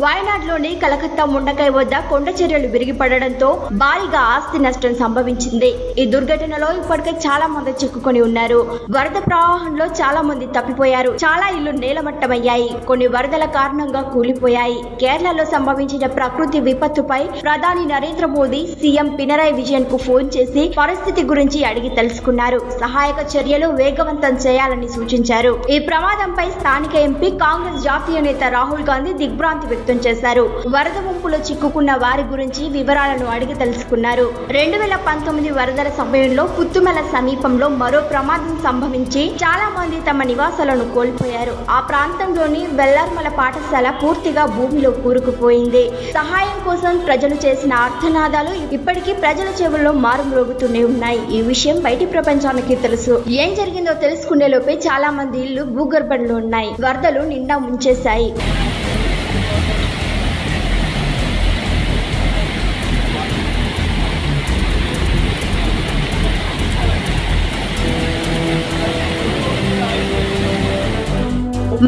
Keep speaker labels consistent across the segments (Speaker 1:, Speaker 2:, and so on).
Speaker 1: వాయనాడ్లోని కలకత్తా ముండకై వద్ద కొండ చర్యలు విరిగిపడడంతో భారీగా ఆస్తి నష్టం సంభవించింది. ఈ దుర్ఘటనలో ఇప్పటికే చాలా మంది చిక్కుకొని ఉన్నారు. వరద ప్రవాహంలో చాలా మంది తప్పిపోయారు. చాలా ఇళ్లు నేలమట్టమయ్యాయి. కొన్ని వరదల కారణంగా కూలిపోయాయి. కేరళలో సంభవించిన ప్రకృతి విపత్తుపై ప్రధాని నరేంద్ర మోదీ సీఎం పినరయ్ విజయన్ కు ఫోన్ చేసి పరిస్థితి గురించి అడిగి తెలుసుకున్నారు. సహాయక చర్యలు వేగవంతం చేయాలని సూచించారు. ఈ ప్రమాదంపై స్థానిక ఎంపీ కాంగ్రెస్ జాతీయ నేత రాహుల్ గాంధీ దిగ్భ్రాంతి వ్యక్తం చేశారు. వరద ముంపులో చిక్కుకున్న వారి గురించి వివరాలను అడిగి తెలుసుకున్నారు. 2019 వరదల సమయంలో పుత్తుమల సమీపంలో మరో ప్రమాదం సంభవించి చాలా మంది తమ నివాసాలను కోల్పోయారు. ఆ ప్రాంతంలోని వెల్లార్మల పాఠశాల పూర్తిగా భూమిలో కూరుకుపోయింది. సహాయం కోసం ప్రజలు చేసిన ఆర్తనాదాలు ఇప్పటికీ ప్రజల చెవుల్లో మారుమ్రోగుతూనే ఉన్నాయి. ఈ విషయం బయటి ప్రపంచానికి తెలుసు. ఏం జరిగిందో తెలుసుకునే లోపే చాలా మంది ఇళ్లు భూగర్భంలో ఉన్నాయి. వరదలు నిండా ముంచేశాయి.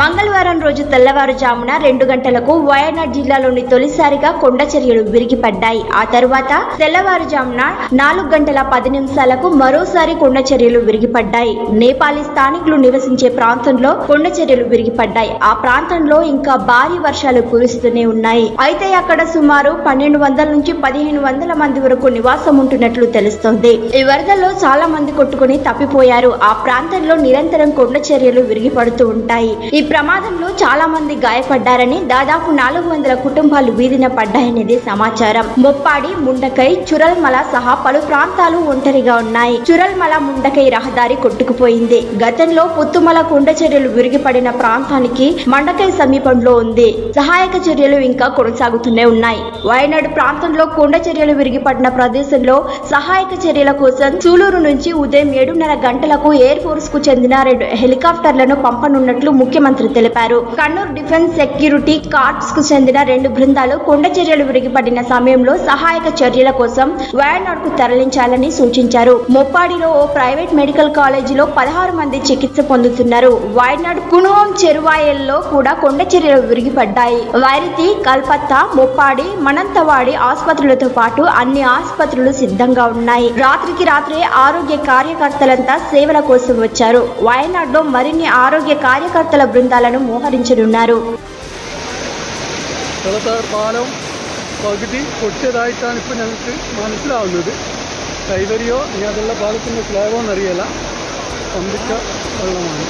Speaker 1: మంగళవారం రోజు తెల్లవారుజామున 2 గంటలకు వయనాడ్ జిల్లాలోని తొలిసారిగా కొండ చర్యలు విరిగిపడ్డాయి. ఆ తరువాత తెల్లవారుజామున 4 గంటల 10 నిమిషాలకు మరోసారి కొండ చర్యలు విరిగిపడ్డాయి. నేపాలీ స్థానికులు నివసించే ప్రాంతంలో కొండ చర్యలు విరిగిపడ్డాయి. ఆ ప్రాంతంలో ఇంకా భారీ వర్షాలు కురుస్తూనే ఉన్నాయి. అయితే అక్కడ సుమారు 1200 నుంచి 1500 మంది వరకు నివాసం ఉంటున్నట్లు తెలుస్తోంది. ఈ వరదల్లో చాలా మంది కొట్టుకుని తప్పిపోయారు. ఆ ప్రాంతంలో నిరంతరం కొండ చర్యలు విరిగిపడుతూ ఉంటాయి. ఈ ప్రమాదంలో చాలా మంది గాయపడ్డారని, దాదాపు 400 కుటుంబాలు వీధిన పడ్డాయనేది సమాచారం. మొప్పాడి, ముండకై, చురల్మల సహా పలు ప్రాంతాలు ఒంటరిగా ఉన్నాయి. చురల్మల ముండకై రహదారి కొట్టుకుపోయింది. గతంలో పుత్తుమల కొండ చర్యలు విరిగిపడిన ప్రాంతానికి మండకై సమీపంలో ఉంది. సహాయక చర్యలు ఇంకా కొనసాగుతూనే ఉన్నాయి. వయనాడు ప్రాంతంలో కొండ చర్యలు విరిగిపడిన ప్రదేశంలో సహాయక చర్యల కోసం సూలూరు నుంచి ఉదయం 7:30 గంటలకు ఎయిర్ ఫోర్స్ కు చెందిన 2 హెలికాప్టర్లను పంపనున్నట్లు ముఖ్యమంత్రి తెలిపారు. కన్నూర్ డిఫెన్స్ సెక్యూరిటీ కార్ప్స్ కు చెందిన 2 బృందాలు కొండ చర్యలు విరిగిపడిన సమయంలో సహాయక చర్యల కోసం వయనాడ్ కు తరలించాలని సూచించారు. మొప్పాడిలో ఓ ప్రైవేట్ మెడికల్ కాలేజీలో 16 మంది చికిత్స పొందుతున్నారు. వయనాడ్ కునుహోం చెరువాయల్లో కూడా కొండ చర్యలు విరిగిపడ్డాయి. వైరితి, కల్పత్తా, మొప్పాడి, మనంతవాడి ఆసుపత్రులతో పాటు అన్ని ఆసుపత్రులు సిద్ధంగా ఉన్నాయి. రాత్రికి రాత్రే ఆరోగ్య కార్యకర్తలంతా సేవల కోసం వచ్చారు. వయనాడ్ లో మరిన్ని ఆరోగ్య కార్యకర్తల బృందాలను మోహరించనున్నారు.
Speaker 2: പാലം പകുതി പൊട്ടിയതായിട്ടാണ് ഇപ്പോൾ ഞങ്ങൾക്ക് മനസ്സിലാവുന്നത്. കൈവരിയോ ഇനി അതുള്ള പാലത്തിൻ്റെ സ്ലാബോ എന്നറിയില്ല. പമ്പിച്ച വെള്ളമാണ്.